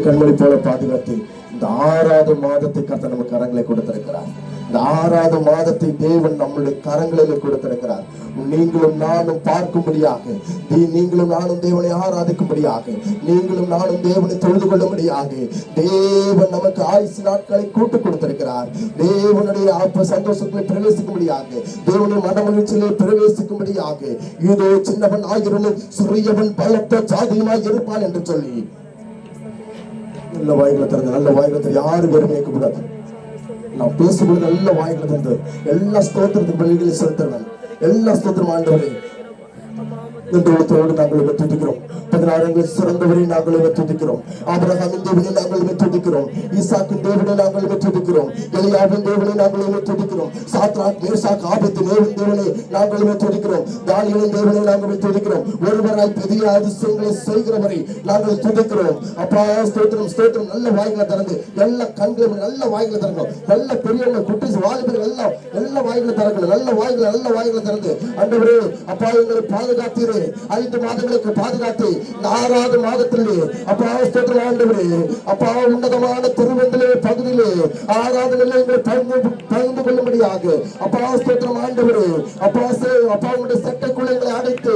கண்மணி போல பாதுகாத்து இந்த 6வது மாதத்தை கர்த்தர் நம்ம கரங்களை கொடுத்திருக்கிறார். இந்த 6வது மாதத்தை தேவன் நம்முடைய கரங்களில் கொடுத்திருக்கிறார். நீங்களும் நானும் பார்க்கும்படியாக, நீங்களும் நானும் தேவனை ஆராதிக்கும்படியாக, நீங்களும் நானும் தேவனை தொழுது கொள்ளும்படியாக தேவன் நமக்கு ஆயுசு நாட்களை கூட்டு கொடுத்திருக்கிறார். தேவனுடைய ஆத்ம சந்தோஷங்களை பிரவேசிக்கும்படியாக, தேவனுடைய மனமகிழ்ச்சியிலே பிரவேசிக்கும்படியாக, இதோ சின்னவன் ஆகிறவன் சிறியவன் பலத்த ஜாதியுமாய் இருப்பான் என்று சொல்லி நல்ல வாய்களை திறந்து, நல்ல வாய்களை திறந்து, யாரும் வெறுமையை கூடாது. நான் பேசும்போது நல்ல வாய்களை திறந்து எல்லா ஸ்தோத்திரத்துக்கு பலிகளை செலுத்துறேன். எல்லா ஸ்தோத்திரம் ஆண்டவரே என்று நாங்கள் துதிக்கிறோம். 16 சிறந்தவரை நாங்கள் துதிக்கிறோம். ஆபிரகாமின் தேவனை நாங்கள் துதிக்கிறோம். ஈசாக்கின் தேவனை நாங்கள் துதிக்கிறோம். எலியாவின் தேவனை நாங்கள் துதிக்கிறோம். சாத்ராக் மேஷாக் ஆபேத்நேகோவின் தேவனை நாங்கள் துதிக்கிறோம். தானியேலின் தேவனை நாங்கள் துதிக்கிறோம். ஒருவராய் பெரிய அதிசயங்களை செய்கிறவரை நாங்கள் துதிக்கிறோம். அப்பா ஸ்தோத்திரம், ஸ்தோத்திரம். நல்ல வாய்களை திறந்து, எல்லா கண்களும் நல்ல வாய்களை திறக்கணும். நல்ல பெரியவங்க குட்டி வாலிபர்கள் எல்லாம் நல்ல வாய்களை திறக்கணும். நல்ல வாய்களை திறந்து ஆண்டவரே அப்பா எங்களை பாதுகாத்தீரே. 5 மாதங்களுக்கு பாதுகாத்து 6வது மாதத்திலே அப்பா ஸ்தோத்திரம் ஆண்டவரே அப்பா உன்னதமான திருவந்திலே பகுதியிலே 6வது நிலையங்களை பகிர்ந்து கொள்ளும்படியாக அப்பா ஸ்தோத்திரம் ஆண்டவரே அப்பா உங்களுடைய சட்டைக்குள்ளே எங்களை அடைத்து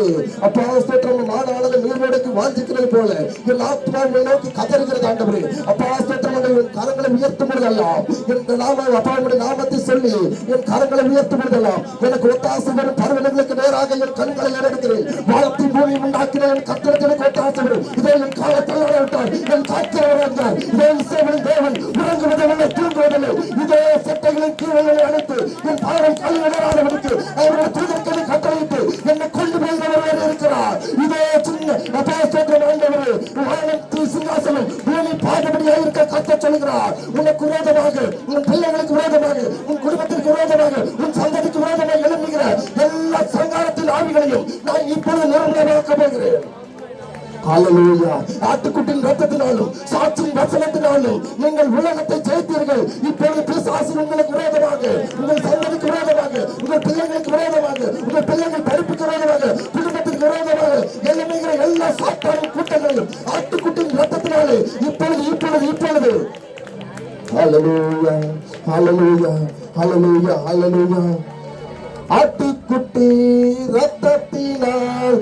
அப்பா ஸ்தோத்திரம் மாடானது நீர்வடைக்கு வாஞ்சிக்கிறது போல என் ஆத்மாவை நோக்கி கதறுகிறது ஆண்டவரே. அப்பா ஸ்தோத்திரம் கரங்களை உயர்த்தும் பொழுதெல்லாம் என் நாம அப்பா உங்களுடைய நாமத்தை சொல்லி என் கரங்களை உயர்த்தும் பொழுதெல்லாம் எனக்கு ஒத்தாசை வரும் பருவங்களுக்கு நேராக என் கண்களை எடுக்கிறேன். வானத்தை பூமி உண்டாக்கின என் கத்திரத்திற்கு ஒத்தாசை வரும். இதை என் காலத்தில் விட்டார், என் காய்ச்சல் வந்தார். இதே இசைவன் தேவன் உறங்குவதில்லை, தூங்குவதில்லை. இதே சட்டைகளின் கீழே அழைத்து என் பாவம் கல்விடாதவனுக்கு அவருடைய தூதர்களை கட்டளையிட்டு என்னை கொண்டு போகிறவர் இருக்கிறார். இதே சின்ன அபாசத்தின் ஆண்டவர் வானத்து சிங்காசனம் பூமி பாதபடியாக இருக்க கத்த சொல்கிறார். உனக்கு விரோதமாக, உன் பிள்ளைகளுக்கு விரோதமாக, உன் குடும்பத்திற்கு விரோதமாக, உன் சந்ததிக்கு விரோதமாக எழுப்புகிற எல்லா சங்காரத்தின் ஆவிகளையும் நான் இப்பொழுது நிர்மூலமாக்க போகிறேன். ஹல்லேலூயா. ஆட்டுக்குட்டியின் ரத்தத்தினாலும் சாட்சியின் வசனத்தினாலும் நீங்கள் உலகத்தை ஜெயித்தீர்கள். இப்பொழுது பிசாசு உங்களுக்கு விரோதமாக, உங்கள் சந்ததிக்கு விரோதமாக, உங்கள் பிள்ளைகளுக்கு விரோதமாக, உங்கள் பிள்ளைகள் படிப்புக்கு விரோதமாக, குடும்பத்திற்கு விரோதமாக எழுப்புகிற எல்லா சாத்தானின் கூட்டங்களும் ஆட்டுக்குட்டியின் ரத்தத்தினாலே இப்பொழுது ஹல்லேலூயா, ஹல்லேலூயா, ஹல்லேலூயா, ஹல்லேலூயா. ஆட்டுக்குட்டி ரத்தத்தினால்